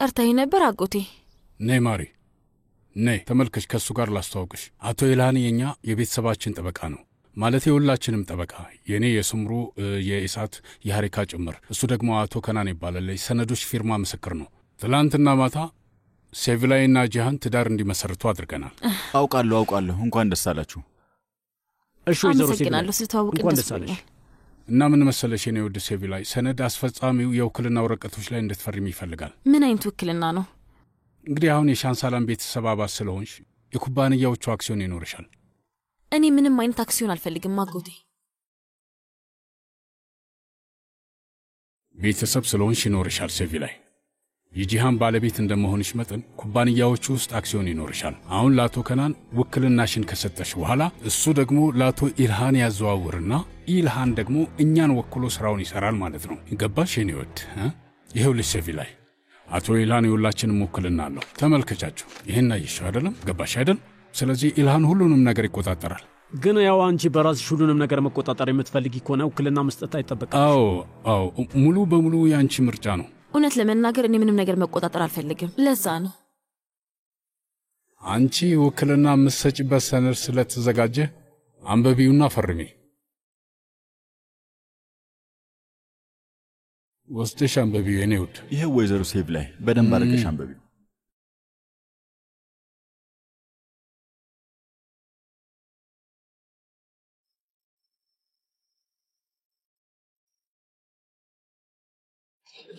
ጠርተኸኝ ነበር አጎቴ? ነይ ማሪ ነይ ተመልከች ከሱ ጋር ላስተዋውቅሽ አቶ ኢልሃን የኛ የቤተሰባችን ጠበቃ ነው ማለት የሁላችንም ጠበቃ የኔ የስምሩ የኢሳት የሐሪካ ጭምር እሱ ደግሞ አቶ ከናን ይባላል ሰነዶች ፊርማ ምስክር ነው ትላንትና ማታ ሴቪላይና ጂሃን ትዳር እንዲመሰርቱ አድርገናል አውቃለሁ እንኳን ደስ አላችሁ እሺ ወይዘሮ ሴቪላይ እንኳን ደስ አለሽ እና ምን መሰለሽ የኔ ወድ ሴቪላይ ሰነድ አስፈጻሚው የውክልና ወረቀቶች ላይ እንድትፈርሚ ይፈልጋል ምን አይነት ውክልና ነው እንግዲህ አሁን የሻንሳላን ቤተሰብ አባል ስለሆንሽ የኩባንያዎቹ አክሲዮን ይኖርሻል እኔ ምንም አይነት አክሲዮን አልፈልግም አጎቴ ቤተሰብ ስለሆንሽ ይኖርሻል ሴቪላይ የጂሃን ባለቤት እንደመሆንሽ መጠን ኩባንያዎቹ ውስጥ አክሲዮን ይኖርሻል አሁን ላቶ ከናን ውክልናሽን ከሰጠሽ በኋላ እሱ ደግሞ ላቶ ኢልሃን ያዘዋውርና ኢልሃን ደግሞ እኛን ወክሎ ስራውን ይሰራል ማለት ነው ገባሽ የኔ ወድ ይሄው ሴቪላይ አቶ ኢልሃን የሁላችንም ውክልና አለው ተመልከቻችሁ ይሄን አይሻው አይደለም ገባሽ አይደል ስለዚህ ኢልሃን ሁሉንም ነገር ይቆጣጠራል ግን ያው አንቺ በራስሽ ሁሉንም ነገር መቆጣጠር የምትፈልጊ ከሆነ ውክልና መስጠት አይተበቃ አዎ ሙሉ በሙሉ ያንቺ ምርጫ ነው እውነት ለመናገር እኔ ምንም ነገር መቆጣጠር አልፈልግም ለዛ ነው አንቺ ውክልና መስጠችበት ሰነድ ስለተዘጋጀ አንበቢውና ፈርሚ ወስደሽ አንበቢው የኔ ውድ ይሄ ወይዘሮ ሴቪላይ በደንብ አድርገሽ አንበቢው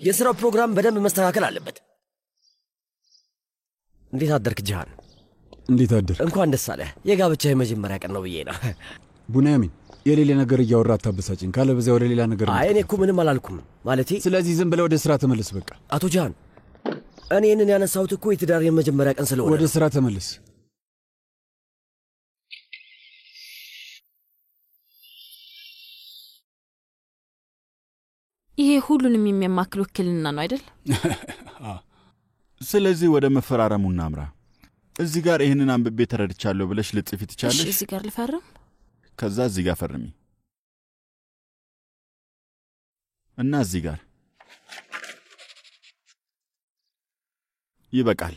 የሥራው ፕሮግራም በደንብ መስተካከል አለበት እንዴት አደርክ ጂሃን እንዴት አደር እንኳን ደስ አለህ የጋብቻ የመጀመሪያ ቀን ነው ብዬ ነው ቡናያሚን የሌላ ነገር እያወራ አታበሳጭኝ ካለ በዚያ ወደ ሌላ ነገር አይ እኔ እኮ ምንም አላልኩም ማለቴ ስለዚህ ዝም ብለህ ወደ ስራ ተመለስ በቃ አቶ ጂሃን እኔ እንን ያነሳሁት እኮ የትዳር የመጀመሪያ ቀን ስለሆነ ወደ ስራ ተመለስ ይሄ ሁሉንም የሚያማክል ውክልና ነው አይደል ስለዚህ ወደ መፈራረሙ እናምራ እዚህ ጋር ይሄንን አንብቤ ተረድቻለሁ ብለሽ ልጽፊ ትቻለሽ እዚህ ጋር ልፈርም ከዛ እዚህ ጋር ፈርሚ እና እዚህ ጋር ይበቃል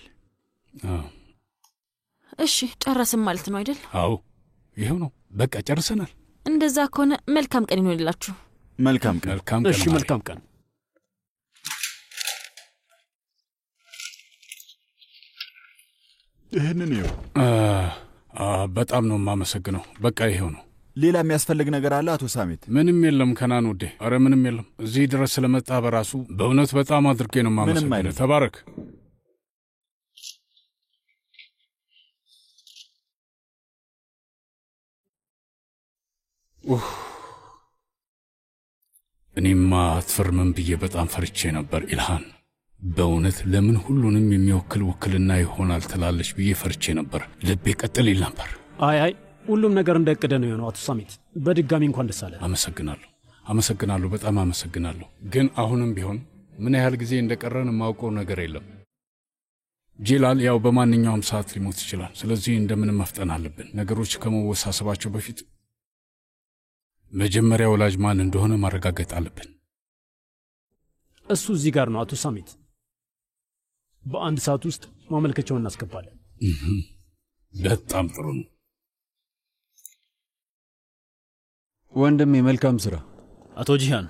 እሺ ጨረስን ማለት ነው አይደል አዎ ይሄው ነው በቃ ጨርሰናል እንደዛ ከሆነ መልካም ቀን ይሁንላችሁ መልካም ቀን እሺ መልካም ቀን ይሄንን ይው በጣም ነው ማመሰግነው በቃ ይሄው ነው ሌላ የሚያስፈልግ ነገር አለ አቶ ሳሜት ምንም የለም ከናን ወዴ አረ ምንም የለም እዚህ ድረስ ስለመጣ በራሱ በእውነት በጣም አድርጌ ነው ማመሰግነው ተባረክ እኔማ አትፈርምም ብዬ በጣም ፈርቼ ነበር ኢልሃን በእውነት ለምን ሁሉንም የሚወክል ውክልና ይሆናል ትላለች ብዬ ፈርቼ ነበር ልቤ ቀጥል ይል ነበር አይ ሁሉም ነገር እንደቀደ ነው የሆነው አቶ ሳሜት በድጋሚ እንኳን ደስ አለ አመሰግናለሁ በጣም አመሰግናለሁ ግን አሁንም ቢሆን ምን ያህል ጊዜ እንደቀረን ማውቀው ነገር የለም ጂላል ያው በማንኛውም ሰዓት ሊሞት ይችላል ስለዚህ እንደምንም መፍጠን አለብን ነገሮች ከመወሳሰባቸው በፊት መጀመሪያ ወላጅ ማን እንደሆነ ማረጋገጥ አለብን እሱ እዚህ ጋር ነው አቶ ሳሜት በአንድ ሰዓት ውስጥ ማመልከቻውን እናስገባለን በጣም ጥሩ ነው ወንድሜ መልካም ስራ አቶ ጂሃን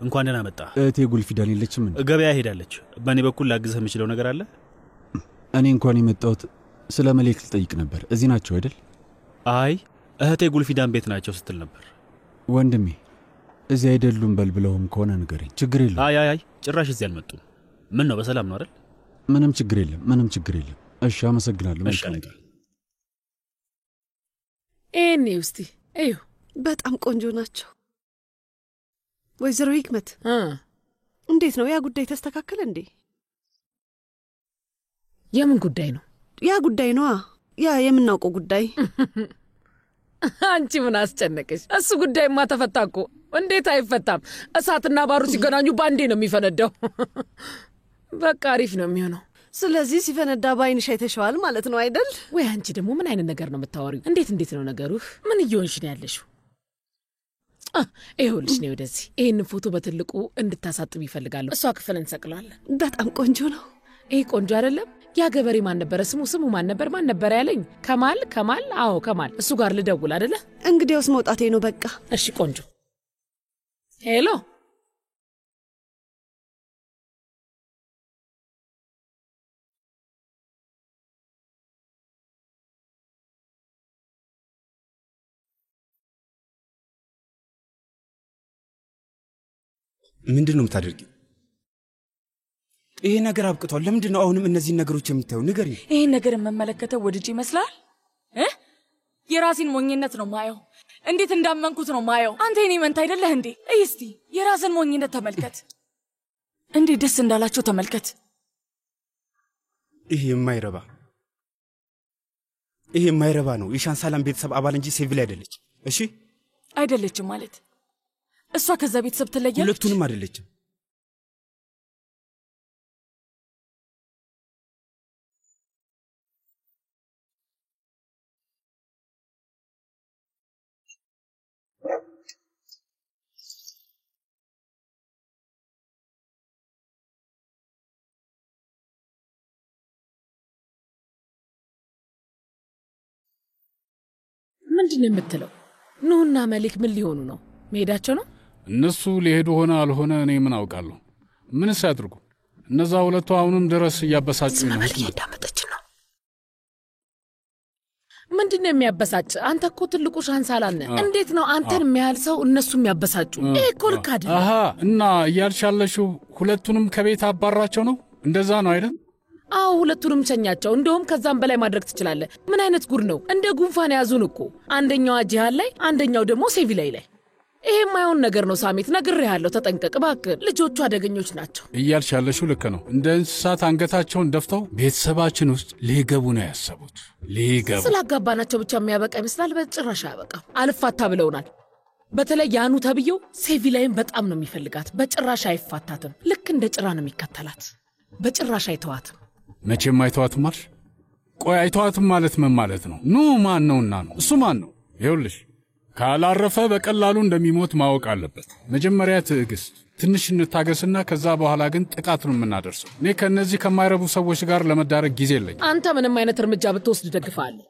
እንኳን ደህና መጣ እቴ ጉልፊዳን የለችም ገበያ ሄዳለች በእኔ በኩል ላግዝህ የምችለው ነገር አለ እኔ እንኳን የመጣሁት ስለ መሌክ ልጠይቅ ነበር እዚህ ናቸው አይደል አይ እህቴ ጉልፊዳን ቤት ናቸው ስትል ነበር ወንድሜ እዚህ አይደሉም በልብለውም ከሆነ ንገረኝ ችግር የለም አይ ጭራሽ እዚህ አልመጡም ምን ነው በሰላም ነው አይደል ምንም ችግር የለም እሺ አመሰግናለሁ መልካም እኔ ውስቲ እዩ በጣም ቆንጆ ናቸው ወይዘሮ ህክመት እንዴት ነው ያ ጉዳይ ተስተካከለ እንዴ የምን ጉዳይ ነው ያ ጉዳይ ነው ያ የምናውቀው ጉዳይ አንቺ ምን አስጨነቀሽ እሱ ጉዳይማ ተፈታቆ እንዴት አይፈታም እሳትና ባሩ ሲገናኙ ባንዴ ነው የሚፈነዳው በቃ አሪፍ ነው የሚሆነው ስለዚህ ሲፈነዳ ባይንሽ አይተሽዋል ማለት ነው አይደል ወይ አንቺ ደግሞ ምን አይነት ነገር ነው የምታወሪው እንዴት ነው ነገሩ ምን እየሆንሽ ነው ያለሽው ይኸውልሽ ነው ወደዚህ ይሄን ፎቶ በትልቁ እንድታሳጥብ ይፈልጋለሁ እሷ ክፍል እንሰቅለዋለን በጣም ቆንጆ ነው ይሄ ቆንጆ አይደለም? ያ ገበሬ ማን ነበር? ስሙ ማን ነበር ያለኝ? ከማል? አዎ ከማል። እሱ ጋር ልደውል አይደለ? እንግዲያውስ መውጣቴ ነው በቃ። እሺ ቆንጆ። ሄሎ ምንድነው የምታደርጊው? ይሄ ነገር አብቅቷል። ለምንድነው አሁንም እነዚህ ነገሮች የምታየው? ንገሪኝ። ይሄ ነገር መመለከተው ወድጄ ይመስላል? የራሴን ሞኝነት ነው ማየው። እንዴት እንዳመንኩት ነው ማየው። አንተ የኔ መንታ አይደለህ እንዴ? እስቲ የራስን ሞኝነት ተመልከት። እንዴት ደስ እንዳላቸው ተመልከት። ይሄ የማይረባ ነው። የሻንሳላም ቤተሰብ አባል እንጂ ሴቪል አይደለች። እሺ አይደለችም ማለት እሷ ከዛ ቤተሰብ ትለያለች? ሁለቱንም አይደለችም። ምንድነው የምትለው? ኑና መሊክ ምን ሊሆኑ ነው? መሄዳቸው ነው? እነሱ ሊሄዱ ሆነ አልሆነ እኔ ምን አውቃለሁ? ምንስ ያድርጉ? እነዛ ሁለቱ አሁንም ድረስ እያበሳጩኝ ነው። እያዳመጠች ነው። ምንድነው የሚያበሳጭ? አንተ እኮ ትልቁ ሻንሳላን ነህ። እንዴት ነው አንተን የሚያህል ሰው እነሱ የሚያበሳጩ? ይሄ እኮ ልክ አይደለም። አሃ እና እያልሻለሽው ሁለቱንም ከቤት አባራቸው ነው? እንደዛ ነው አይደል? አዎ ሁለቱንም ቸኛቸው። እንደውም ከዛም በላይ ማድረግ ትችላለህ። ምን አይነት ጉድ ነው? እንደ ጉንፋን ያዙን እኮ። አንደኛው ጂሃን ላይ፣ አንደኛው ደግሞ ሴቪላይ ላይ። ይሄ የማይሆን ነገር ነው ሳሚት፣ ነግሬሃለሁ። ተጠንቀቅ እባክህ። ልጆቹ አደገኞች ናቸው። እያልሻለሽው ልክ ነው። እንደ እንስሳት አንገታቸውን ደፍተው ቤተሰባችን ውስጥ ሊገቡ ነው ያሰቡት። ሊገቡ ስላጋባናቸው ብቻ የሚያበቃ ይመስላል። በጭራሽ አያበቃም። አልፋታ ብለውናል። በተለይ ያኑ ተብየው ሴቪላይን በጣም ነው የሚፈልጋት። በጭራሽ አይፋታትም። ልክ እንደ ጭራ ነው የሚከተላት። በጭራሽ አይተዋትም። መቼም አይተዋትም አልሽ? ቆይ አይተዋትም ማለት ምን ማለት ነው? ኑ ማን ነውና ነው? እሱ ማን ነው? ይኸውልሽ ካላረፈ በቀላሉ እንደሚሞት ማወቅ አለበት። መጀመሪያ ትዕግስት፣ ትንሽ እንታገስና ከዛ በኋላ ግን ጥቃት ነው የምናደርሰው። እኔ ከነዚህ ከማይረቡ ሰዎች ጋር ለመዳረግ ጊዜ የለኝ። አንተ ምንም አይነት እርምጃ ብትወስድ ደግፋለሁ።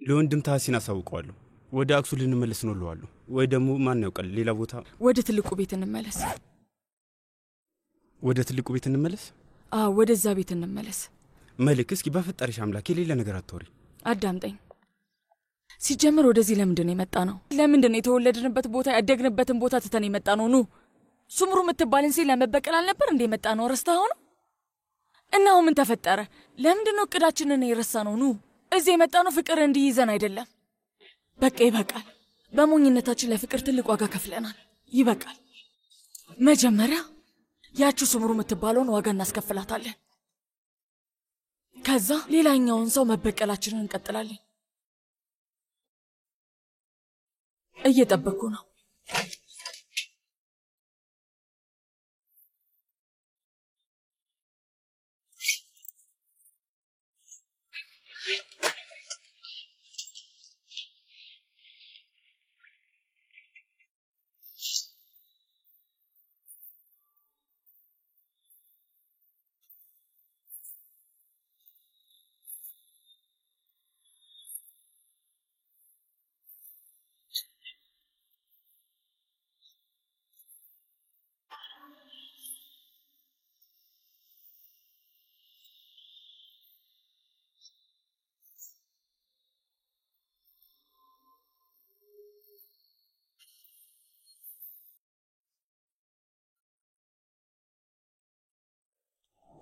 ለወንድም ታሲን አሳውቀዋለሁ። ወደ አክሱ ልንመለስ ነው እለዋለሁ። ወይ ደግሞ ማን ያውቃል ሌላ ቦታ። ወደ ትልቁ ቤት እንመለስ። ወደ ትልቁ ቤት እንመለስ? አዎ ወደዛ ቤት እንመለስ። መልክ እስኪ በፈጠረሽ አምላክ የሌለ ነገር አትወሪ። አዳምጠኝ። ሲጀምር ወደዚህ ለምንድን ነው የመጣ ነው? ለምንድን ነው የተወለድንበት ቦታ ያደግንበትን ቦታ ትተን የመጣ ነው? ኑ ሱምሩ የምትባልን ሴት ለመበቀል አልነበር እንደ የመጣ ነው? ረስተኸው ነው? እና አሁን ምን ተፈጠረ? ለምንድን ነው እቅዳችንን የረሳ ነው? ኑ እዚህ የመጣ ነው ፍቅር እንዲይዘን አይደለም። በቃ ይበቃል። በሞኝነታችን ለፍቅር ትልቅ ዋጋ ከፍለናል። ይበቃል። መጀመሪያ ያቺው ሱምሩ የምትባለውን ዋጋ እናስከፍላታለን። ከዛ ሌላኛውን ሰው መበቀላችንን እንቀጥላለን። እየጠበቁ ነው።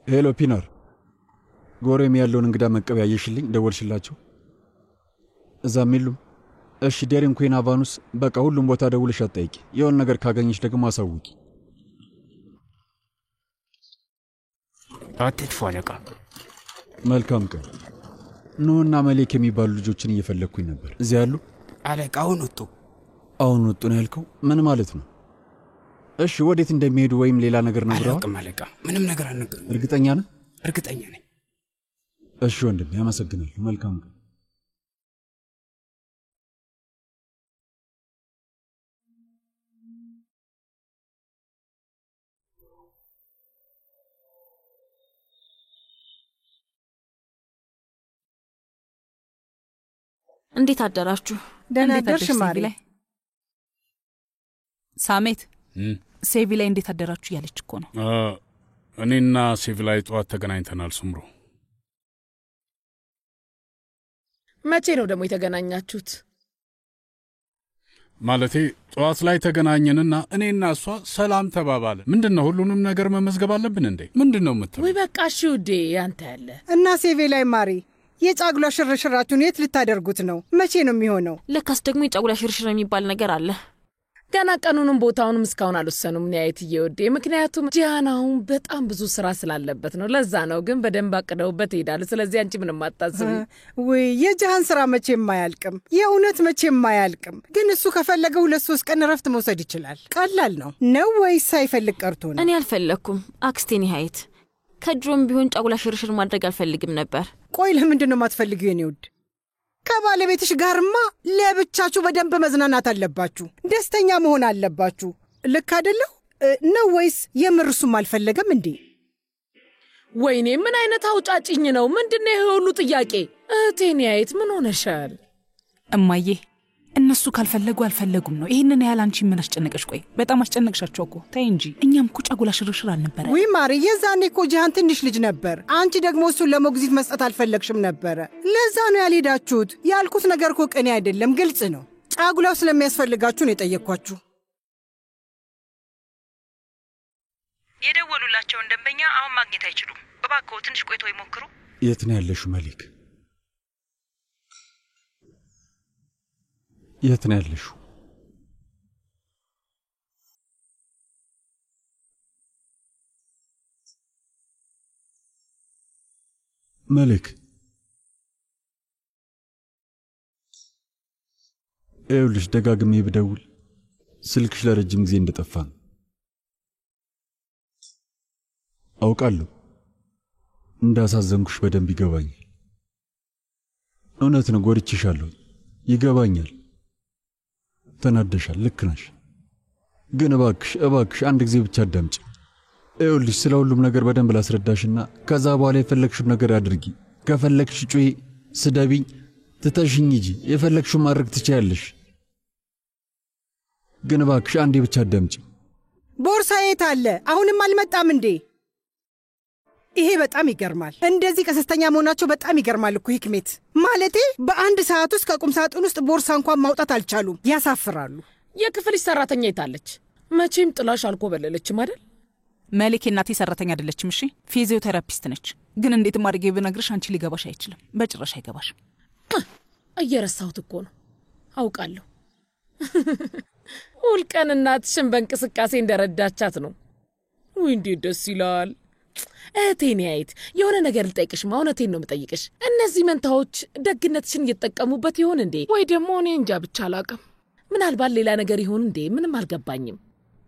ሄሎ ፒናር፣ ጎሬም ያለውን እንግዳ መቀበያ አየሽልኝ? ደወልሽላቸው? እዛም የሉም? እሺ ዴሪን ኩን አቫኑስ፣ በቃ ሁሉም ቦታ ደውልሽ አትጠይቂ። የሆነ ነገር ካገኘሽ ደግሞ አሳውቂ። አትጥፉ አለቃ። መልካም ቀን። ኑህና መሌክ የሚባሉ ልጆችን እየፈለግኩኝ ነበር። እዚያ ያሉ? አለቃ አሁን ወጡ። አሁን ወጡ ነው ያልከው? ምን ማለት ነው? እሺ ወዴት እንደሚሄዱ ወይም ሌላ ነገር ነግረዋል? አላውቅም አለቃ፣ ምንም ነገር አልነገሩም። እርግጠኛ ነህ? እርግጠኛ ነኝ። እሺ ወንድም፣ ያመሰግናለሁ። መልካም ቀን። እንዴት አደራችሁ? ደህና አደርሽ ማሪ። ሳሜት ሴቪ ላይ እንዴት አደራችሁ ያለች እኮ ነው። እኔና ሴቪ ላይ ጠዋት ተገናኝተናል ሱምሩ። መቼ ነው ደግሞ የተገናኛችሁት? ማለቴ ጠዋት ላይ ተገናኘንና እኔና እሷ ሰላም ተባባለ። ምንድነው ሁሉንም ነገር መመዝገብ አለብን እንዴ? ምንድነው የምትለው? ወይ በቃ እሺ ውዴ ያንተ ያለ እና ሴቪ ላይ ማሪ የጫጉላ ሽርሽራችሁን የት ልታደርጉት ነው? መቼ ነው የሚሆነው? ለካስ ደግሞ የጫጉላ ሽርሽር የሚባል ነገር አለ። ገና ቀኑንም ቦታውንም እስካሁን አልወሰኑም ኒያየት እየወዴ። ምክንያቱም ጂያናውን በጣም ብዙ ስራ ስላለበት ነው። ለዛ ነው ግን በደንብ አቅደውበት ይሄዳሉ። ስለዚህ አንቺ ምንም አታስቢ። ወይ የጂሃን ስራ መቼም አያልቅም፣ የእውነት መቼም አያልቅም። ግን እሱ ከፈለገ 2-3 ቀን ረፍት መውሰድ ይችላል። ቀላል ነው ነው ወይስ ሳይፈልግ ቀርቶ ነው? እኔ አልፈለኩም አክስቴ ኒያየት። ከድሮም ቢሆን ጫጉላ ሽርሽር ማድረግ አልፈልግም ነበር። ቆይ ለምንድን ነው የማትፈልጊው የኔ ውድ? ከባለቤትሽ ጋርማ ለብቻችሁ በደንብ መዝናናት አለባችሁ፣ ደስተኛ መሆን አለባችሁ። ልክ አይደለሁ ነው ወይስ የምርሱም አልፈለገም እንዴ? ወይኔ ምን አይነት አውጫጭኝ ነው? ምንድነው ይሄ ሁሉ ጥያቄ? እህቴ ኒያየት ምን ሆነሻል? እማዬ እነሱ ካልፈለጉ አልፈለጉም ነው። ይሄንን ያህል አንቺ ምን አስጨነቀሽ? ቆይ በጣም አስጨነቅሻቸው እኮ። ተይ እንጂ እኛም እኮ ጫጉላ ሽርሽር አልነበረ። ወይ ማሪ የዛኔ እኮ ጂሃን ትንሽ ልጅ ነበር። አንቺ ደግሞ እሱን ለሞግዚት መስጠት አልፈለግሽም ነበረ። ለዛ ነው ያልሄዳችሁት። ያልኩት ነገር እኮ ቅኔ አይደለም፣ ግልጽ ነው። ጫጉላው ስለሚያስፈልጋችሁ ነው የጠየቅኳችሁ። የደወሉላቸውን ደንበኛ አሁን ማግኘት አይችሉም። እባክዎ ትንሽ ቆይቶ ይሞክሩ። የት ነው ያለሽው መሊክ? የት ነው ያለሽው? መሊክ ይኸውልሽ፣ ደጋግሜ ብደውል ስልክሽ ለረጅም ጊዜ እንደጠፋ ነው አውቃለሁ። እንዳሳዘንኩሽ በደንብ ይገባኛል። እውነት ነው፣ ጎድቼሻለሁ፣ ይገባኛል። ተናደሻል፣ ልክ ነሽ። ግን እባክሽ አንድ ጊዜ ብቻ አዳምጪ። ይኸውልሽ ስለ ሁሉም ነገር በደንብ ላስረዳሽና ከዛ በኋላ የፈለግሽው ነገር አድርጊ። ከፈለግሽ ጩይ፣ ስደቢኝ፣ ትተሽኝ ሂጂ። የፈለግሽው ማድረግ ትችያለሽ። ግን እባክሽ አንዴ ብቻ አዳምጪ። ቦርሳ የት አለ? አሁንም አልመጣም እንዴ? ይሄ በጣም ይገርማል። እንደዚህ ቀሰስተኛ መሆናቸው በጣም ይገርማል እኮ ሂክሜት። ማለቴ በአንድ ሰዓት ውስጥ ከቁም ሳጥን ውስጥ ቦርሳ እንኳን ማውጣት አልቻሉም። ያሳፍራሉ። የክፍልሽ ሰራተኛ የታለች? መቼም ጥላሽ አልኮበለለችም አይደል? መሊክ እናቴ ሰራተኛ አይደለችም። እሺ ፊዚዮቴራፒስት ነች። ግን እንዴት ማድረግ ብነግርሽ አንቺ ሊገባሽ አይችልም። በጭራሽ አይገባሽም። እየረሳሁት እኮ ነው። አውቃለሁ። ሁልቀን እናትሽን በእንቅስቃሴ እንደረዳቻት ነው። ወይ እንዴት ደስ ይላል። እህቴ ኒያየት የሆነ ነገር ልጠይቅሽ። እውነቴን ነው የምጠይቅሽ። እነዚህ መንታዎች ደግነትሽን እየተጠቀሙበት ይሆን እንዴ? ወይ ደግሞ እኔ እንጃ ብቻ አላውቅም። ምናልባት ሌላ ነገር ይሆን እንዴ? ምንም አልገባኝም።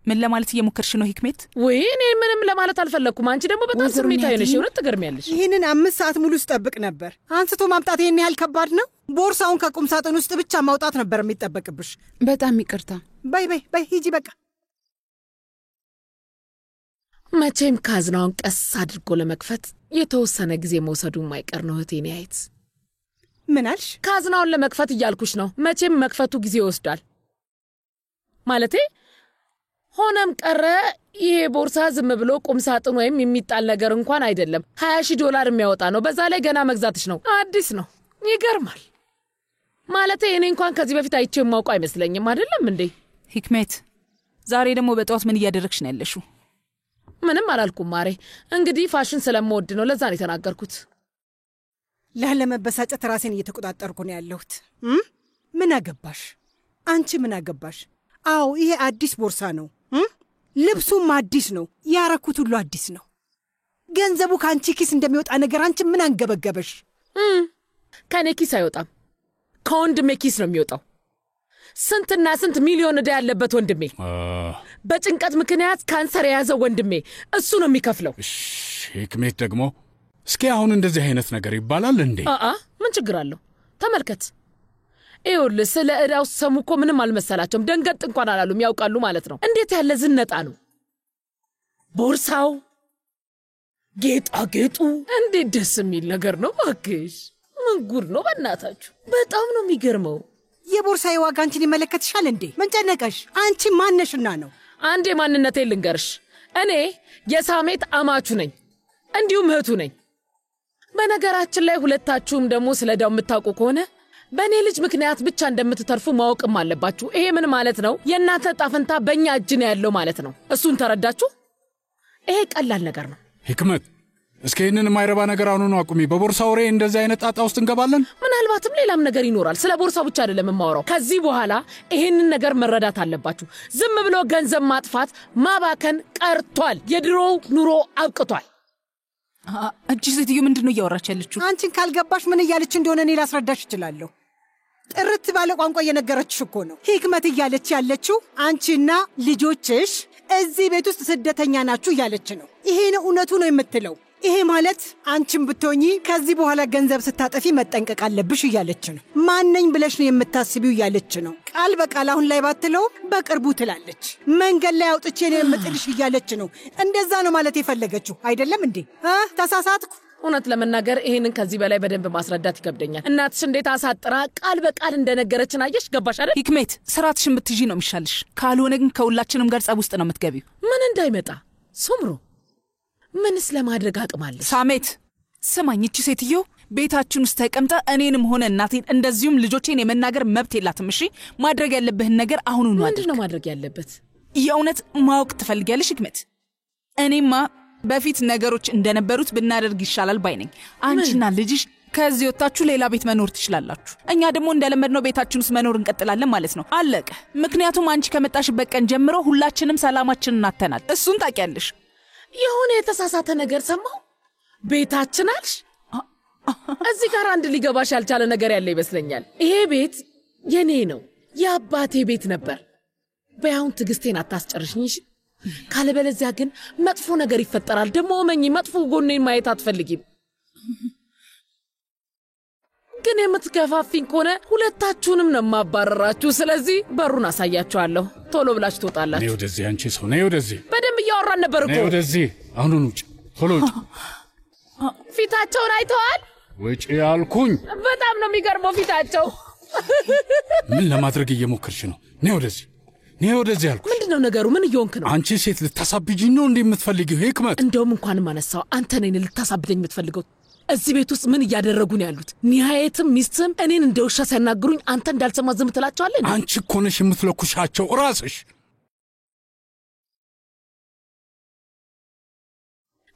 ምን ለማለት እየሞከርሽ ነው ሂክሜት? ወይ እኔ ምንም ለማለት አልፈለኩም። አንቺ ደግሞ በጣም ስሜታዊ ነሽ። የሆነ ትገርሚያለሽ። ይህንን 5 ሰዓት ሙሉ ስጠብቅ ነበር። አንስቶ ማምጣት ይሄን ያህል ከባድ ነው? ቦርሳውን ከቁም ሳጥን ውስጥ ብቻ ማውጣት ነበር የሚጠበቅብሽ። በጣም ይቅርታ። በይ ሂጂ በቃ። መቼም ካዝናውን ቀስ አድርጎ ለመክፈት የተወሰነ ጊዜ መውሰዱ የማይቀር ነው እህቴ ኒያየት። ምን አልሽ? ካዝናውን ለመክፈት እያልኩሽ ነው። መቼም መክፈቱ ጊዜ ይወስዳል። ማለቴ ሆነም ቀረ ይሄ ቦርሳ ዝም ብሎ ቁም ሳጥን ወይም የሚጣል ነገር እንኳን አይደለም። $20,000 የሚያወጣ ነው። በዛ ላይ ገና መግዛትሽ ነው። አዲስ ነው። ይገርማል። ማለቴ እኔ እንኳን ከዚህ በፊት አይቼ የማውቀው አይመስለኝም። አይደለም እንዴ ሂክሜት? ዛሬ ደግሞ በጠዋት ምን እያደረግሽ ነው ያለሽው? ምንም አላልኩም ማሬ። እንግዲህ ፋሽን ስለምወድ ነው። ለዛ ነው የተናገርኩት። ላለመበሳጨት ራሴን እየተቆጣጠርኩ ነው ያለሁት። ምን አገባሽ አንቺ? ምን አገባሽ? አዎ ይሄ አዲስ ቦርሳ ነው። ልብሱም አዲስ ነው። ያረኩት ሁሉ አዲስ ነው። ገንዘቡ ከአንቺ ኪስ እንደሚወጣ ነገር አንቺ ምን አንገበገበሽ? ከኔ ኪስ አይወጣም፣ ከወንድሜ ኪስ ነው የሚወጣው። ስንትና ስንት ሚሊዮን ዕዳ ያለበት ወንድሜ፣ በጭንቀት ምክንያት ካንሰር የያዘው ወንድሜ፣ እሱ ነው የሚከፍለው። ሂክሜት ደግሞ እስኪ አሁን እንደዚህ አይነት ነገር ይባላል እንዴ? ምን ችግር አለው? ተመልከት። ይኸውልህ ስለ ዕዳው ሰሙ እኮ ምንም አልመሰላቸውም። ደንገጥ እንኳን አላሉም። ያውቃሉ ማለት ነው። እንዴት ያለ ዝነጣ ነው! ቦርሳው፣ ጌጣጌጡ እንዴት ደስ የሚል ነገር ነው! እባክሽ ምን ጉድ ነው በእናታችሁ! በጣም ነው የሚገርመው። የቦርሳዬ ዋጋ አንቺን ይመለከትሻል እንዴ? ምን ጨነቀሽ? አንቺ ማነሽና ነው? አንዴ ማንነቴን ልንገርሽ። እኔ የሳሜት አማቹ ነኝ፣ እንዲሁም እህቱ ነኝ። በነገራችን ላይ ሁለታችሁም ደግሞ ስለዳው የምታውቁ ከሆነ በእኔ ልጅ ምክንያት ብቻ እንደምትተርፉ ማወቅም አለባችሁ። ይሄ ምን ማለት ነው? የእናንተ ጣፍንታ በእኛ እጅ ነው ያለው ማለት ነው። እሱን ተረዳችሁ? ይሄ ቀላል ነገር ነው። ህክመት፣ እስከ ይህንን የማይረባ ነገር አሁኑኑ አቁሚ። በቦርሳ ወሬ እንደዚህ አይነት ጣጣ ውስጥ እንገባለን? ምናልባትም ሌላም ነገር ይኖራል። ስለ ቦርሳው ብቻ አይደለም የማወራው። ከዚህ በኋላ ይህንን ነገር መረዳት አለባችሁ። ዝም ብሎ ገንዘብ ማጥፋት ማባከን ቀርቷል። የድሮው ኑሮ አብቅቷል። እቺ ሴትዮ ምንድነው እያወራች ያለችው? አንቺን ካልገባሽ ምን እያለች እንደሆነ እኔ ላስረዳሽ እችላለሁ። ጥርት ባለ ቋንቋ እየነገረችሽ እኮ ነው። ህክመት እያለች ያለችው አንቺና ልጆችሽ እዚህ ቤት ውስጥ ስደተኛ ናችሁ እያለች ነው። ይሄ ነው እውነቱ ነው የምትለው። ይሄ ማለት አንቺም ብትሆኚ ከዚህ በኋላ ገንዘብ ስታጠፊ መጠንቀቅ አለብሽ እያለች ነው። ማነኝ ብለሽ ነው የምታስቢው እያለች ነው። ቃል በቃል አሁን ላይ ባትለው በቅርቡ ትላለች። መንገድ ላይ አውጥቼ ነው የምጥልሽ እያለች ነው። እንደዛ ነው ማለት የፈለገችው አይደለም እንዴ? ተሳሳትኩ? እውነት ለመናገር ይሄንን ከዚህ በላይ በደንብ ማስረዳት ይከብደኛል። እናትሽ እንዴት አሳጥራ ቃል በቃል እንደነገረችን አየሽ? ገባሽ አይደል? ህክመት፣ ስራትሽን ብትይዢ ነው የሚሻልሽ። ካልሆነ ግን ከሁላችንም ጋር ጸብ ውስጥ ነው የምትገቢው። ምን እንዳይመጣ ሱምሩ፣ ምንስ ለማድረግ አቅም አለ? ሳሜት ስማኝ፣ እቺ ሴትዮ ቤታችን ውስጥ ተቀምጣ እኔንም ሆነ እናቴን እንደዚሁም ልጆቼን የመናገር መብት የላትም። እሺ፣ ማድረግ ያለብህን ነገር አሁኑኑ አድርግ። ምንድነው ማድረግ ያለበት? የእውነት ማወቅ ትፈልጊያለሽ ህክመት? እኔማ በፊት ነገሮች እንደነበሩት ብናደርግ ይሻላል ባይ ነኝ። አንቺና ልጅሽ ከዚህ ወጣችሁ ሌላ ቤት መኖር ትችላላችሁ። እኛ ደግሞ እንደለመድነው ቤታችን ውስጥ መኖር እንቀጥላለን ማለት ነው። አለቀ። ምክንያቱም አንቺ ከመጣሽበት ቀን ጀምሮ ሁላችንም ሰላማችንን አጥተናል። እሱን ታውቂያለሽ። የሆነ የተሳሳተ ነገር ሰማው። ቤታችን አልሽ? እዚህ ጋር አንድ ሊገባሽ ያልቻለ ነገር ያለ ይመስለኛል። ይሄ ቤት የኔ ነው፣ የአባቴ ቤት ነበር። በያውን ትዕግስቴን አታስጨርሽኝ። ካለበለዚያ ግን መጥፎ ነገር ይፈጠራል። ደግሞ እመኚ፣ መጥፎ ጎኔን ማየት አትፈልጊም። ግን የምትገፋፊኝ ከሆነ ሁለታችሁንም ነው ማባረራችሁ። ስለዚህ በሩን አሳያችኋለሁ። ቶሎ ብላችሁ ትወጣላችሁ። ነይ ወደዚህ፣ አንቺ ሰው ነይ ወደዚህ። በደንብ እያወራን ነበር እኮ። ነይ ወደዚህ፣ አሁኑን ውጭ፣ ቶሎ ውጭ። ፊታቸውን አይተዋል? ውጭ ያልኩኝ። በጣም ነው የሚገርመው ፊታቸው። ምን ለማድረግ እየሞከርሽ ነው? ነይ ወደዚህ፣ ነይ ወደዚህ ያልኩሽ። ምንድነው ነገሩ? ምን እየሆንክ ነው? አንቺ ሴት ልታሳብጂኝ ነው እንዴ የምትፈልጊው? ህክመት፣ እንደውም እንኳንም አነሳው። አንተ ነኝ ልታሳብደኝ የምትፈልገው። እዚህ ቤት ውስጥ ምን እያደረጉ ነው ያሉት? ኒሃየትም ሚስትም እኔን እንደ ውሻ ሲያናግሩኝ አንተ እንዳልሰማ ዝም ትላቸዋለህ? አንቺ እኮ ነሽ የምትለኩሻቸው ራስሽ።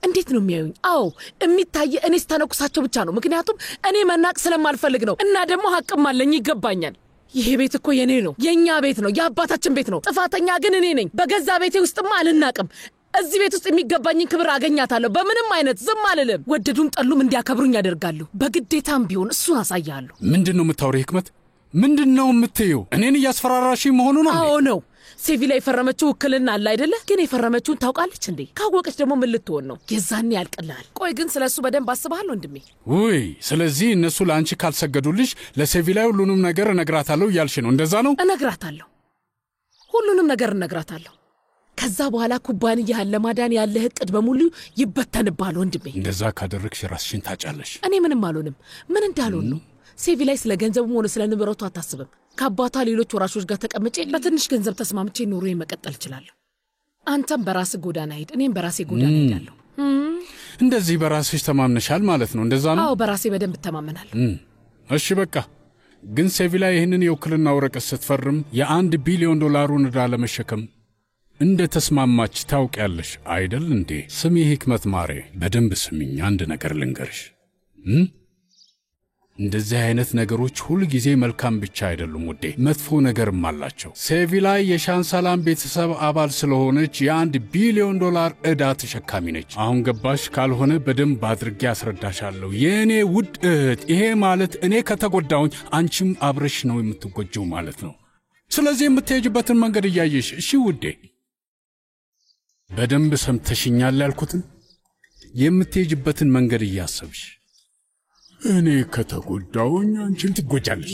እንዴት ነው የሚያዩኝ? አዎ የሚታየ እኔ ስተነኩሳቸው ብቻ ነው። ምክንያቱም እኔ መናቅ ስለማልፈልግ ነው። እና ደግሞ ሀቅም አለኝ፣ ይገባኛል። ይሄ ቤት እኮ የኔ ነው፣ የኛ ቤት ነው፣ የአባታችን ቤት ነው። ጥፋተኛ ግን እኔ ነኝ። በገዛ ቤቴ ውስጥማ አልናቅም። እዚህ ቤት ውስጥ የሚገባኝን ክብር አገኛታለሁ። በምንም አይነት ዝም አልልም። ወደዱም ጠሉም እንዲያከብሩኝ ያደርጋሉ። በግዴታም ቢሆን እሱን አሳያለሁ። ምንድነው የምታወሪው ህክመት? ምንድነው የምትይው? እኔን እያስፈራራሽ መሆኑ ነው? አዎ ነው። ሴቪ ላይ የፈረመችው ውክልና አለ አይደለ? ግን የፈረመችውን ታውቃለች እንዴ? ካወቀች ደግሞ ምን ልትሆን ነው? የዛኔ ያልቅልሃል። ቆይ ግን ስለሱ በደንብ አስበሃል ወንድሜ? ውይ፣ ስለዚህ እነሱ ለአንቺ ካልሰገዱልሽ ለሴቪ ላይ ሁሉንም ነገር እነግራታለሁ እያልሽ ነው? እንደዛ ነው? እነግራታለሁ፣ ሁሉንም ነገር እነግራታለሁ። ከዛ በኋላ ኩባንያህን ለማዳን ያለህ እቅድ በሙሉ ይበተንብሃል ወንድሜ። እንደዛ ካደረግሽ ራስሽን ታጫለሽ። እኔ ምንም አልሆንም። ምን እንዳልሆን ነው? ሴቪ ላይ ስለ ገንዘቡም ሆነ ስለ ንብረቱ አታስብም። ከአባቷ ሌሎች ወራሾች ጋር ተቀምጬ በትንሽ ገንዘብ ተስማምቼ ኑሮዬ መቀጠል እችላለሁ። አንተም በራስህ ጎዳና ሂድ፣ እኔም በራሴ ጎዳና ሄዳለሁ። እንደዚህ በራስሽ ተማምነሻል ማለት ነው? እንደዛ ነው? አዎ በራሴ በደንብ እተማመናለሁ። እሺ በቃ ግን ሴቪ ላይ ይህንን የውክልና ወረቀት ስትፈርም $1 ቢሊዮን ዕዳ ለመሸከም እንደ ተስማማች ታውቂያለሽ አይደል እንዴ? ስሚ ህክመት ማሬ፣ በደንብ ስሚኝ። አንድ ነገር ልንገርሽ። እንደዚህ አይነት ነገሮች ሁሉ ጊዜ መልካም ብቻ አይደሉም ውዴ፣ መጥፎ ነገርም አላቸው። ሴቪ ላይ የሻንሳላም ቤተሰብ አባል ስለሆነች $1 ቢሊዮን ዕዳ ተሸካሚ ነች። አሁን ገባሽ? ካልሆነ በደንብ አድርጌ አስረዳሻለሁ የእኔ ውድ እህት። ይሄ ማለት እኔ ከተጎዳውኝ አንቺም አብረሽ ነው የምትጎጂው ማለት ነው። ስለዚህ የምትሄጅበትን መንገድ እያየሽ እሺ ውዴ? በደንብ ሰምተሽኛል ያልኩትን? የምትሄጅበትን መንገድ እያሰብሽ። እኔ ከተጎዳውኝ አንቺም ትጎጃለሽ።